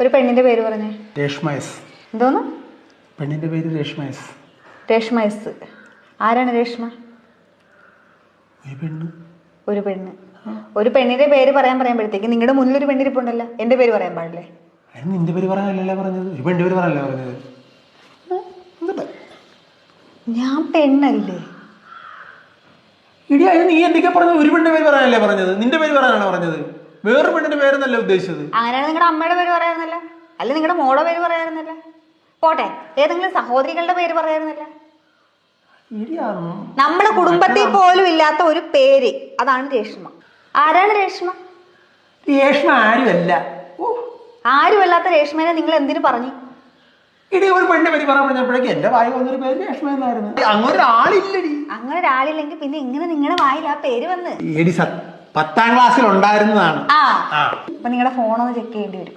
ഒരു പെണ്ണിന്റെ പേര് പറഞ്ഞേ. രേഷ്മ എസ്. എന്തോന്ന്? പെണ്ണിന്റെ പേര് രേഷ്മ എസ്. രേഷ്മ എസ്. ആരാണ് രേഷ്മ? ഒരു പെണ്ണ്. ഒരു പെണ്ണ്. ഒരു പെണ്ണിന്റെ പേര് പറയുമ്പോഴത്തേക്ക് നിങ്ങളുടെ മുന്നിൽ ഒരു പെണ്ണിരിപ്പുണ്ടല്ലോ, എന്റെ പേര് പറയാൻ പാടില്ലേ? നിന്റെ പേര് പറയാനല്ലേ പറഞ്ഞത്, ഒരു പെണ്ണിന്റെ പേര് പറയാനല്ലേ പറഞ്ഞത്. ഞാൻ പെണ്ണല്ലേ? ഇടി അതിന് നീ എന്തൊക്കെയാ പറഞ്ഞത്? ഒരു പെണ്ണിന്റെ പേര് പറയാനല്ലേ പറഞ്ഞത്, നിന്റെ പേര് പറയാനാണോ പറഞ്ഞത്? വേറൊരു പെണ്ണിന്റെ പേരെന്നല്ല ഉദ്ദേശിച്ചത്. അങ്ങനെയാണ് നിങ്ങളുടെ അമ്മയുടെ പേര് പറയാറുന്നല്ല, അല്ല നിങ്ങളുടെ മോടെ പേര് പറയാറുന്നല്ല, പോട്ടെ ഏതെങ്കിലും സഹോദരികളുടെ പേര് പറയാറുന്നല്ല. നമ്മളെ കുടുംബത്തിൽ പോലും ഇല്ലാത്ത ഒരു പേര്, അതാണ് രേഷ്മ. ആരാണ് രേഷ്മ? രേഷ്മ ആരുമല്ല. ആരുമല്ലാത്ത രേഷ്മേനെ നിങ്ങൾ എന്തിനു പറഞ്ഞു? ഇടി ഒരു പെണ്ണിന്റെ പേര് പറയാൻ പറഞ്ഞപ്പോഴേക്കും എന്റെ വായി വന്നൊരു പേര് രേഷ്മ എന്നായിരുന്നു. അങ്ങനെ ഒരാളില്ലടി. അങ്ങനെ ഒരാളില്ലെങ്കിൽ പിന്നെ എങ്ങനെ നിങ്ങളുടെ വായിൽ ആ പേര് വന്ന്? 10ാം ക്ലാസ്സിൽ ഉണ്ടായിരുന്നതാണ്. അപ്പൊ നിങ്ങളുടെ ഫോണൊന്ന് ചെക്ക് ചെയ്യേണ്ടി വരും.